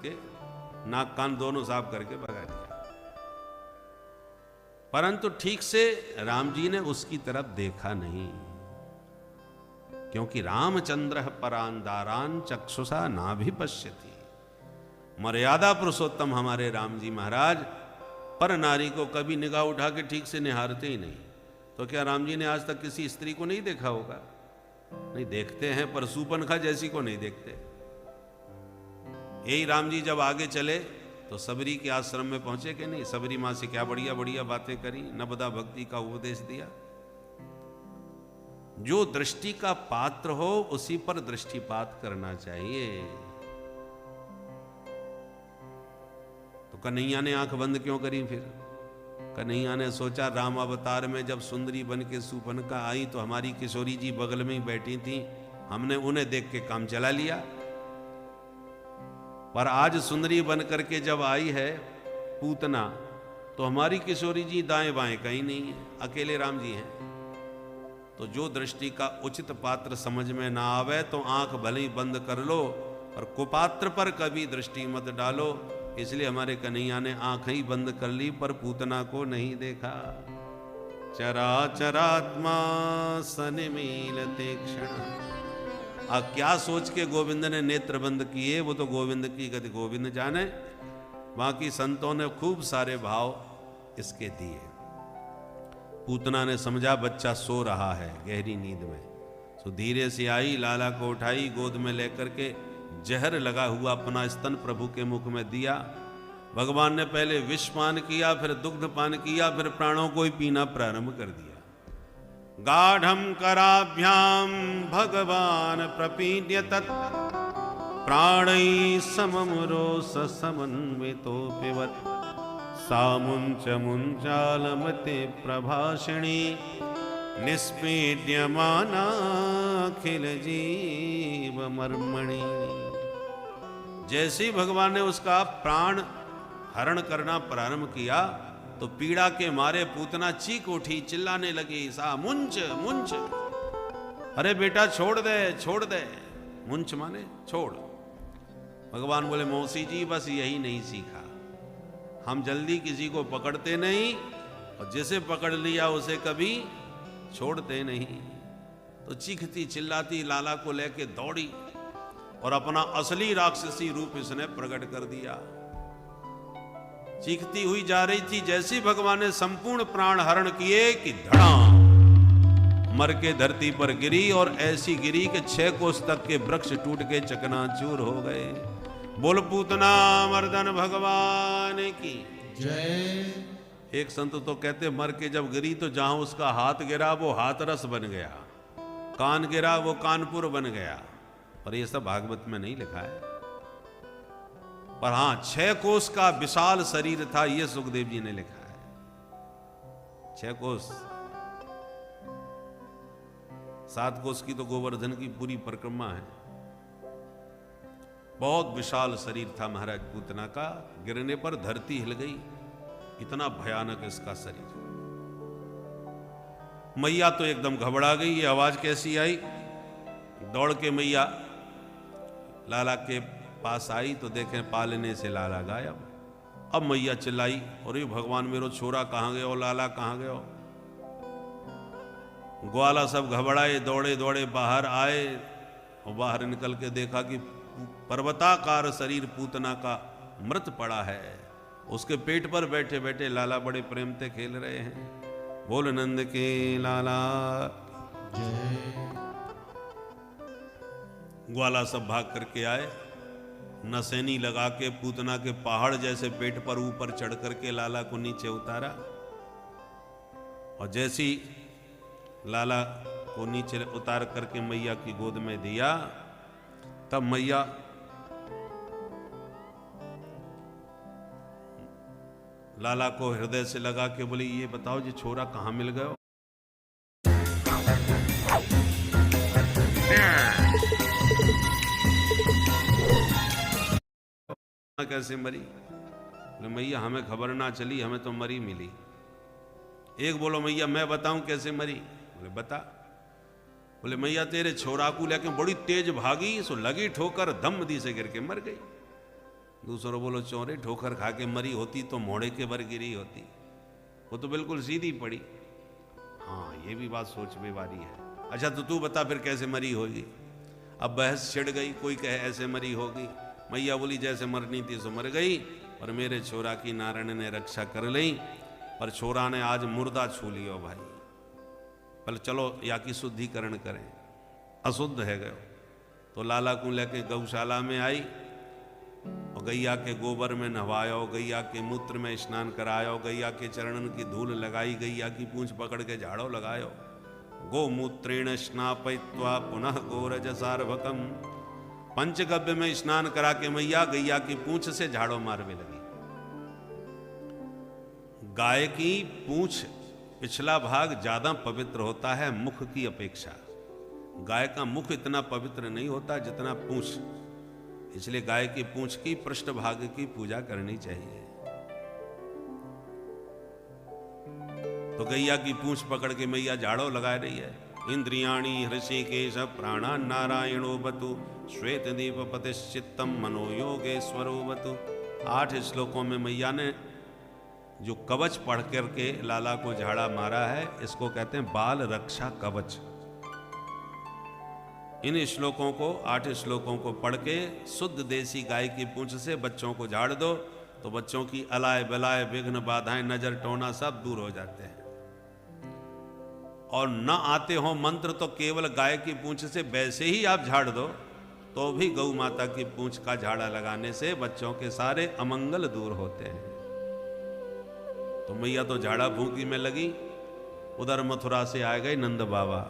के नाक कान दोनों साफ करके भगा दिया। परंतु ठीक से राम जी ने उसकी तरफ देखा नहीं, क्योंकि रामचंद्र परान दारान चक्षुषा नाभिपश्यति। मर्यादा पुरुषोत्तम हमारे राम जी महाराज पर नारी को कभी निगाह उठा के ठीक से निहारते ही नहीं। तो क्या राम जी ने आज तक किसी स्त्री को नहीं देखा होगा? नहीं देखते हैं, पर सूपनखा जैसी को नहीं देखते। यही राम जी जब आगे चले तो सबरी के आश्रम में पहुंचे कि नहीं? सबरी माँ से क्या बढ़िया बढ़िया बातें करी, नवदा भक्ति का उपदेश दिया। जो दृष्टि का पात्र हो उसी पर दृष्टिपात करना चाहिए। तो कन्हैया ने आंख बंद क्यों करी? फिर कन्हैया ने सोचा राम अवतार में जब सुंदरी बन के सूपनखा आई तो हमारी किशोरी जी बगल में ही बैठी थी, हमने उन्हें देख के काम चला लिया। पर आज सुंदरी बन करके जब आई है पूतना, तो हमारी किशोरी जी दाएं बाएं कहीं नहीं है, अकेले राम जी हैं। तो जो दृष्टि का उचित पात्र समझ में ना आवे तो आंख भले ही बंद कर लो, और कुपात्र पर कभी दृष्टि मत डालो। इसलिए हमारे कन्हैया ने आंख ही बंद कर ली, पर पूतना को नहीं देखा। चराचरात्मा सनिमीलते क्षण। अब क्या सोच के गोविंद ने नेत्र बंद किए, वो तो गोविंद की गति गोविंद जाने। बाकी संतों ने खूब सारे भाव इसके दिए। पूतना ने समझा बच्चा सो रहा है गहरी नींद में, तो धीरे से आई, लाला को उठाई, गोद में लेकर के जहर लगा हुआ अपना स्तन प्रभु के मुख में दिया। भगवान ने पहले विष पान किया, फिर दुग्ध पान किया, फिर प्राणों को ही पीना प्रारंभ कर दिया। गाढ़ं कराभ्याम भगवान प्रपीड्य तत् प्राणैः समं रोष समन्वितो पिबत्। सामुञ्च मुञ्चालमते प्रभाषिणी निष्पीड्यमानाखिल जीव मर्मणि। जैसे ही भगवान ने उसका प्राण हरण करना प्रारंभ किया तो पीड़ा के मारे पूतना चीख उठी, चिल्लाने लगी, सा मुंच मुंच। अरे बेटा छोड़ दे छोड़ दे। मुंच माने छोड़। भगवान बोले मौसी जी बस यही नहीं सीखा, हम जल्दी किसी को पकड़ते नहीं, और जिसे पकड़ लिया उसे कभी छोड़ते नहीं। तो चीखती चिल्लाती लाला को लेके दौड़ी और अपना असली राक्षसी रूप इसने प्रकट कर दिया। चीखती हुई जा रही थी, जैसे ही भगवान ने संपूर्ण प्राण हरण किए कि धड़ाम मर के धरती पर गिरी, और ऐसी गिरी कि 6 कोस तक के वृक्ष टूट के चकनाचूर हो गए। बोल पूतना मर्दन भगवान की जय। एक संत तो कहते मर के जब गिरी तो जहां उसका हाथ गिरा वो हाथरस बन गया, कान गिरा वो कानपुर बन गया। और ये सब भागवत में नहीं लिखा है, पर हां 6 कोस का विशाल शरीर था, ये सुखदेव जी ने लिखा है। 6 कोस, 7 कोस की तो गोवर्धन की पूरी परिक्रमा है। बहुत विशाल शरीर था महाराज पूतना का, गिरने पर धरती हिल गई, इतना भयानक इसका शरीर। मैया तो एकदम घबरा गई, ये आवाज कैसी आई? दौड़ के मैया लाला के पास आई तो देखें पालने से लाला गायब। अब मैया चिल्लाई, अरे भगवान मेरो छोरा कहाँ गयो, लाला कहाँ गयो? ग्वाला सब घबराए, दौड़े दौड़े बाहर आए, और बाहर निकल के देखा कि पर्वताकार शरीर पूतना का मृत पड़ा है। उसके पेट पर बैठे बैठे लाला बड़े प्रेम से खेल रहे हैं। बोल नंद के लाला जय। ग्वाला सब भाग करके आए, नसैनी लगा के पूतना के पहाड़ जैसे पेट पर ऊपर चढ़ करके लाला को नीचे उतारा, और जैसी लाला को नीचे उतार करके मैया की गोद में दिया, तब मैया लाला को हृदय से लगा के बोली, ये बताओ जी छोरा कहाँ मिल गया? कैसे मरी? बोले मैया हमें खबर ना चली, हमें तो मरी मिली। एक बोलो मैया मैं बताऊं कैसे मरी? बोले बता। बोले मैया तेरे छोरा को लेके बड़ी तेज भागी, सो लगी ठोकर, दम दी से गिर के मर गई। दूसरों बोलो चोरे ठोकर खा के मरी होती तो मोड़े के बर गिरी होती, वो तो बिल्कुल सीधी पड़ी। हाँ ये भी बात सोचने वाली है। अच्छा तो तू बता फिर कैसे मरी होगी। अब बहस छिड़ गई, कोई कहे ऐसे मरी होगी, मैया बोली जैसे मरनी थी सो मर गई, और मेरे छोरा की नारायण ने रक्षा कर ली, पर छोरा ने आज मुर्दा छू लियो भाई। पहले चलो या की शुद्धिकरण करें, अशुद्ध है गयो। तो लाला को लेके गौशाला में आई और गैया के गोबर में नहवायो, गैया के मूत्र में स्नान करायो, गैया के चरणन की धूल लगाई, गैया की पूंछ पकड़ के झाड़ो लगायो। गोमूत्रेण स्नापयित्वा पुनः गोरज सार्वकम, पंचगव्य में स्नान करा के मैया गैया की पूंछ से झाड़ो मारने लगी। गाय की पूंछ पिछला भाग ज्यादा पवित्र होता है मुख की अपेक्षा। गाय का मुख इतना पवित्र नहीं होता जितना पूंछ, इसलिए गाय की पूंछ की पृष्ठभाग की पूजा करनी चाहिए। तो गैया की पूंछ पकड़ के मैया झाड़ो लगा रही है। इंद्रियाणी हृषिकेश प्राणा नारायणो बतु, श्वेत दीप पतिश्चित्तम मनोयोगेश्वरो बतु। 8 श्लोकों में मैया ने जो कवच पढ़ करके लाला को झाड़ा मारा है, इसको कहते हैं बाल रक्षा कवच। इन श्लोकों को 8 श्लोकों को पढ़ के शुद्ध देसी गाय की पूंछ से बच्चों को झाड़ दो तो बच्चों की अलाय बलाय विघ्न बाधाएं नजर टोना सब दूर हो जाते हैं। और न आते हो मंत्र तो केवल गाय की पूंछ से वैसे ही आप झाड़ दो तो भी गौ माता की पूंछ का झाड़ा लगाने से बच्चों के सारे अमंगल दूर होते हैं। तो मैया तो झाड़ा फूंकी में लगी, उधर मथुरा से आ गए नंद बाबा।